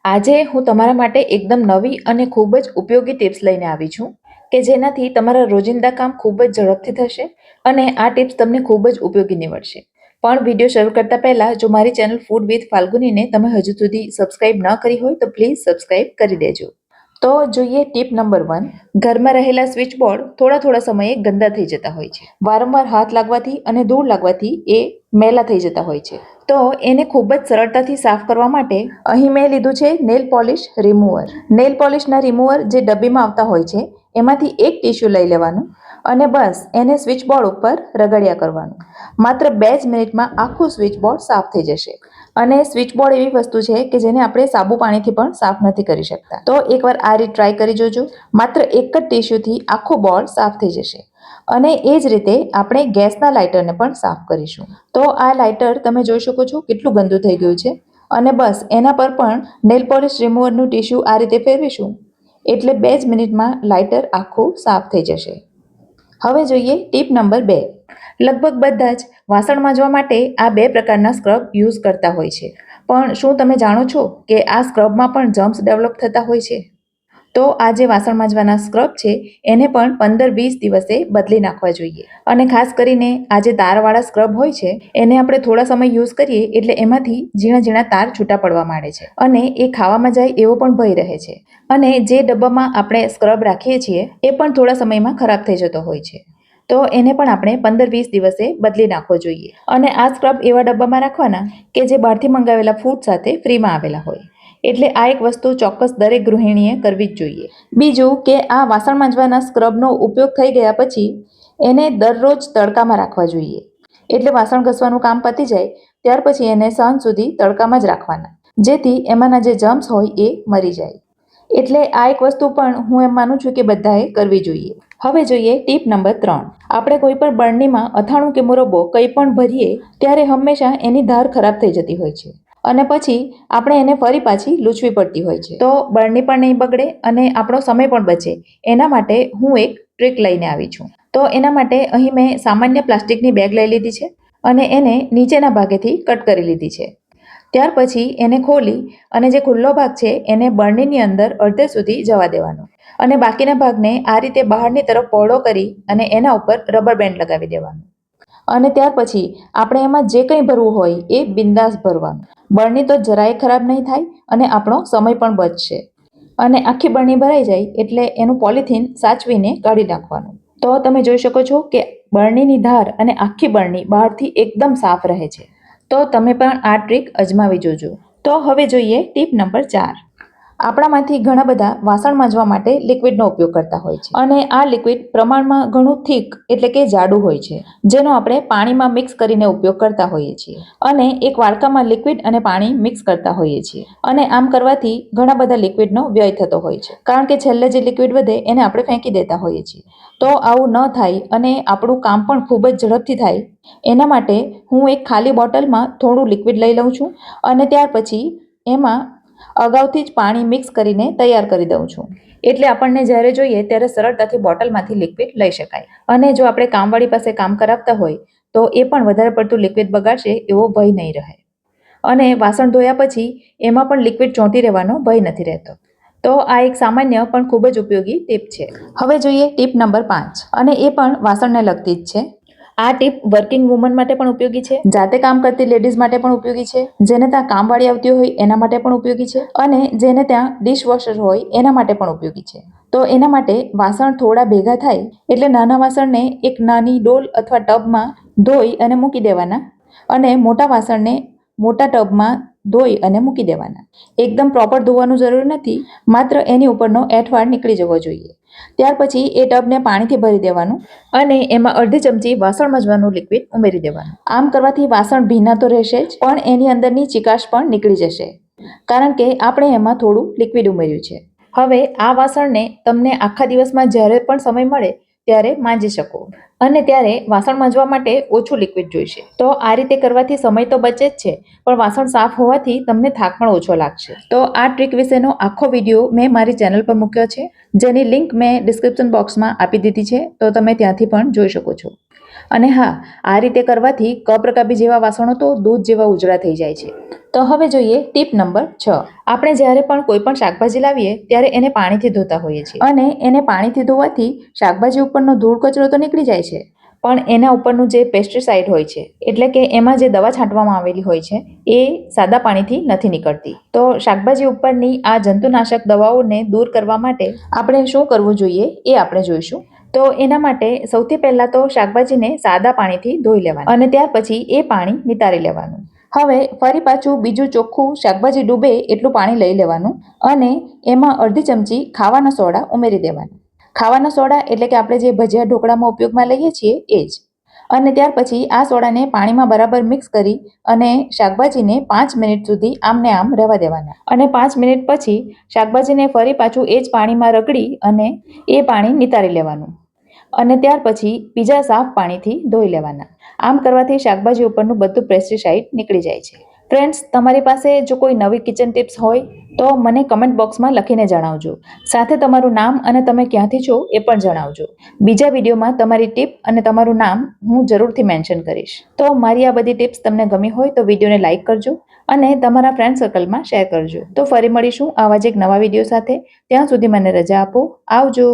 આજે હું તમારા માટે એકદમ નવી અને ખૂબ જ ઉપયોગી ટિપ્સ લઈને આવી છું કે જેનાથી તમારા રોજિંદા કામ ખૂબ જ ઝડપથી થશે અને આ ટિપ્સ તમને ખૂબ જ ઉપયોગી નીવડશે. પણ વિડીયો શરૂ કરતા પહેલા જો મારી ચેનલ ફૂડ વિથ ફાલ્ગુનીને તમે હજુ સુધી સબસ્ક્રાઇબ ન કરી હોય તો પ્લીઝ સબસ્ક્રાઇબ કરી દેજો. તો જોઈએ ટીપ નંબર 1. ઘરમાં રહેલા સ્વિચ બોર્ડ થોડા સમયે ગંદા થઈ જતા હોય છે. વારંવાર હાથ લાગવાથી અને ધૂળ લાગવાથી એ મેલા થઈ જતા હોય છે. તો એને ખૂબ જ સરળતાથી સાફ કરવા માટે અહીં મેં લીધું છે નેલ પોલિશ રિમૂવર. નેલ પોલિશના રિમૂવર જે ડબ્બીમાં આવતા હોય છે એમાંથી એક ટીશ્યુ લઈ લેવાનું અને બસ એને સ્વિચ બોર્ડ ઉપર રગડ્યા કરવાનું. માત્ર 2 જ મિનિટમાં આખું સ્વિચ બોર્ડ સાફ થઈ જશે. અને સ્વિચ બોર્ડ એવી વસ્તુ છે કે જેને આપણે સાબુ પાણીથી પણ સાફ નથી કરી શકતા. તો એકવાર આ રીત ટ્રાય કરી જોજો. માત્ર એક જ ટીશ્યુથી આખું બોર્ડ સાફ થઈ જશે. અને એ જ રીતે આપણે ગેસના લાઇટરને પણ સાફ કરીશું. તો આ લાઇટર તમે જોઈ શકો છો કેટલું ગંદુ થઈ ગયું છે. અને બસ એના પર પણ નેલ પોલિશ રિમૂવરનું ટીશ્યુ આ રીતે ફેરવીશું એટલે 2 જ મિનિટમાં લાઇટર આખું સાફ થઈ જશે. હવે જોઈએ ટીપ નંબર 2. લગભગ બધા જ વાસણ માંજવા માટે આ 2 પ્રકારના સ્ક્રબ યુઝ કરતા હોય છે. પણ શું તમે જાણો છો કે આ સ્ક્રબમાં પણ જમ્સ ડેવલપ થતા હોય છે? તો આ જે વાસણ માંજવાના સ્ક્રબ છે એને પણ 15-20 દિવસે બદલી નાખવા જોઈએ. અને ખાસ કરીને આ જે તારવાળા સ્ક્રબ હોય છે એને આપણે થોડા સમય યુઝ કરીએ એટલે એમાંથી ઝીણા તાર છૂટા પડવા માંડે છે અને એ ખાવામાં જાય એવો પણ ભય રહે છે. અને જે ડબ્બામાં આપણે સ્ક્રબ રાખીએ છીએ એ પણ થોડા સમયમાં ખરાબ થઈ જતો હોય છે. તો એને પણ આપણે 15-20 દિવસે બદલી નાખવો જોઈએ. અને આ સ્ક્રબ એવા ડબ્બામાં રાખવાના કે જે બહારથી મંગાવેલા ફૂડ સાથે ફ્રીમાં આવેલા હોય. એટલે આ એક વસ્તુ ચોક્કસ દરેક ગૃહિણીએ કરવી જ જોઈએ. બીજું કે આ વાસણ માંજવાના સ્ક્રબનો ઉપયોગ થઈ ગયા પછી એને દરરોજ તડકામાં રાખવા જોઈએ. એટલે વાસણ ઘસવાનું કામ પતી જાય ત્યાર પછી એને સાંજ સુધી તડકામાં જ રાખવાના જેથી એમાંના જે જમ્સ હોય એ મરી જાય. એટલે આ એક વસ્તુ પણ હું એમ માનું છું કે બધાએ કરવી જોઈએ. હવે જોઈએ ટીપ નંબર 3. આપણે કોઈ પણ બરણીમાં અથાણું કે મુરબ્બો કંઈ પણ ભરીએ ત્યારે હંમેશા એની ધાર ખરાબ થઈ જતી હોય છે અને પછી આપણે એને ફરી પાછી લૂછવી પડતી હોય છે. તો બરણી પણ નહીં બગડે અને આપણો સમય પણ બચે એના માટે હું એક ટ્રીક લઈને આવી છું. તો એના માટે અહીં મેં સામાન્ય પ્લાસ્ટિકની બેગ લઈ લીધી છે અને એને નીચેના ભાગેથી કટ કરી લીધી છે. ત્યાર પછી એને ખોલી અને જે ખુલ્લો ભાગ છે એને બરણીની અંદર અડધે સુધી જવા દેવાનો અને બાકીના ભાગને આ રીતે બહારની તરફ પહોળો કરી અને એના ઉપર રબર બેન્ડ લગાવી દેવાનું. અને ત્યાર પછી આપણે એમાં જે કંઈ ભરવું હોય એ બિંદાસ ભરવાનું. બરણી તો જરાય ખરાબ નહીં થાય અને આપણો સમય પણ બચશે. અને આખી બરણી ભરાઈ જાય એટલે એનું પોલિથીન સાચવીને કાઢી નાખવાનું. તો તમે જોઈ શકો છો કે બરણીની ધાર અને આખી બરણી બહારથી એકદમ સાફ રહે છે. તો તમે પણ આ ટ્રીક અજમાવી જોજો. તો હવે જોઈએ ટીપ નંબર 4. આપણામાંથી ઘણા બધા વાસણ માંજવા માટે લિક્વિડનો ઉપયોગ કરતા હોય છે અને આ લિક્વિડ પ્રમાણમાં ઘણું થીક એટલે કે જાડું હોય છે જેનો આપણે પાણીમાં મિક્સ કરીને ઉપયોગ કરતા હોઈએ છીએ અને એક વાડકામાં લિક્વિડ અને પાણી મિક્સ કરતા હોઈએ છીએ. અને આમ કરવાથી ઘણા બધા લિક્વિડનો વ્યય થતો હોય છે કારણ કે છેલ્લે જે લિક્વિડ વધે એને આપણે ફેંકી દેતા હોઈએ છીએ. તો આવું ન થાય અને આપણું કામ પણ ખૂબ જ ઝડપથી થાય એના માટે હું એક ખાલી બોટલમાં થોડું લિક્વિડ લઈ લઉં છું અને ત્યાર પછી એમાં અગાઉથી જ પાણી મિક્સ કરીને તૈયાર કરી દઉં છું. એટલે આપણને જ્યારે જોઈએ ત્યારે સરળતાથી બોટલમાંથી લિક્વિડ લઈ શકાય. અને જો આપણે કામવાળી પાસે કામ કરાવતા હોય તો એ પણ વધારે પડતું લિક્વિડ બગાડશે એવો ભય નહીં રહે. અને વાસણ ધોયા પછી એમાં પણ લિક્વિડ ચોંટી રહેવાનો ભય નથી રહેતો. તો આ એક સામાન્ય પણ ખૂબ જ ઉપયોગી ટીપ છે. હવે જોઈએ ટીપ નંબર 5 અને એ પણ વાસણને લગતી જ છે. આ ટીપ વર્કિંગ વુમન માટે પણ ઉપયોગી છે, જાતે કામ કરતી લેડીઝ માટે પણ ઉપયોગી છે, જેને ત્યાં કામવાળી આવતી હોય એના માટે પણ ઉપયોગી છે અને જેને ત્યાં ડિશવોશર હોય એના માટે પણ ઉપયોગી છે. તો એના માટે વાસણ થોડા ભેગા થાય એટલે નાના વાસણને એક નાની ડોલ અથવા ટબમાં ધોઈ અને મૂકી દેવાના અને મોટા વાસણને મોટા ટબમાં ધોઈ અને મૂકી દેવાના. એકદમ પ્રોપર ધોવાનું જરૂરી નથી, માત્ર એની ઉપરનો એઠવાડ નીકળી જવો જોઈએ. ત્યાર પછી એ ટબને પાણીથી ભરી દેવાનું અને એમાં અડધી ચમચી વાસણ માંજવાનું લિક્વિડ ઉમેરી દેવાનું. આમ કરવાથી વાસણ ભીના તો રહેશે જ પણ એની અંદરની ચીકાશ પણ નીકળી જશે કારણ કે આપણે એમાં થોડું લિક્વિડ ઉમેર્યું છે. હવે આ વાસણને તમને આખા દિવસમાં જ્યારે પણ સમય મળે ત્યારે માંજી શકો અને ત્યારે વાસણ માંજવા માટે ઓછું લિક્વિડ જોઈશે. તો આ રીતે કરવાથી સમય તો બચે જ છે પણ વાસણ સાફ હોવાથી તમને થાક પણ ઓછો લાગશે. તો આ ટ્રીક વિશેનો આખો વિડીયો મેં મારી ચેનલ પર મૂક્યો છે જેની લિંક મેં ડિસ્ક્રિપ્શન બોક્સમાં આપી દીધી છે, તો તમે ત્યાંથી પણ જોઈ શકો છો. અને હા, આ રીતે કરવાથી કપરકાબી જેવા વાસણો તો દૂધ જેવા ઉજળા થઈ જાય છે. તો હવે જોઈએ ટીપ નંબર 6. આપણે જ્યારે પણ કોઈ પણ શાકભાજી લાવીએ ત્યારે એને પાણીથી ધોતા હોઈએ છીએ અને એને પાણીથી ધોવાથી શાકભાજી ઉપરનો ધૂળ કચરો તો નીકળી જાય છે, પણ એના ઉપરનું જે પેસ્ટિસાઇડ હોય છે, એટલે કે એમાં જે દવા છાંટવામાં આવેલી હોય છે, એ સાદા પાણીથી નથી નીકળતી. તો શાકભાજી ઉપરની આ જંતુનાશક દવાઓને દૂર કરવા માટે આપણે શું કરવું જોઈએ એ આપણે જોઈશું. તો એના માટે સૌથી પહેલા તો શાકભાજીને સાદા પાણીથી ધોઈ લેવાનું અને ત્યાર પછી એ પાણી નિતારી લેવાનું. હવે ફરી પાછું બીજું ચોખ્ખું શાકભાજી ડૂબે એટલું પાણી લઈ લેવાનું અને એમાં અડધી ચમચી ખાવાના સોડા ઉમેરી દેવાનું. ખાવાના સોડા એટલે કે આપણે જે ભજીયા ઢોકળામાં ઉપયોગમાં લઈએ છીએ એ જ. અને ત્યાર પછી આ સોડાને પાણીમાં બરાબર મિક્સ કરી અને શાકભાજીને 5 મિનિટ સુધી આમને આમ રહેવા દેવાના. અને 5 મિનિટ પછી શાકભાજીને ફરી પાછું એ જ પાણીમાં રગડી અને એ પાણી નિતારી લેવાનું અને ત્યાર પછી બીજા સાફ પાણીથી ધોઈ લેવાના. આમ કરવાથી શાકભાજી ઉપરનું બધું પેસ્ટિસાઇડ નીકળી જાય છે. ફ્રેન્ડ્સ, તમારી પાસે જો કોઈ નવી કિચન ટિપ્સ હોય તો મને કમેન્ટ બોક્સમાં લખીને જણાવજો. સાથે તમારું નામ અને તમે ક્યાંથી છો એ પણ જણાવજો. બીજા વિડીયોમાં તમારી ટિપ અને તમારું નામ હું જરૂરથી મેન્શન કરીશ. તો મારી આ બધી ટિપ્સ તમને ગમી હોય તો વિડીયોને લાઇક કરજો અને તમારા ફ્રેન્ડ સર્કલમાં શેર કરજો. તો ફરી મળીશું આવા જ એક નવા વિડીયો સાથે. ત્યાં સુધી મને રજા આપો. આવજો.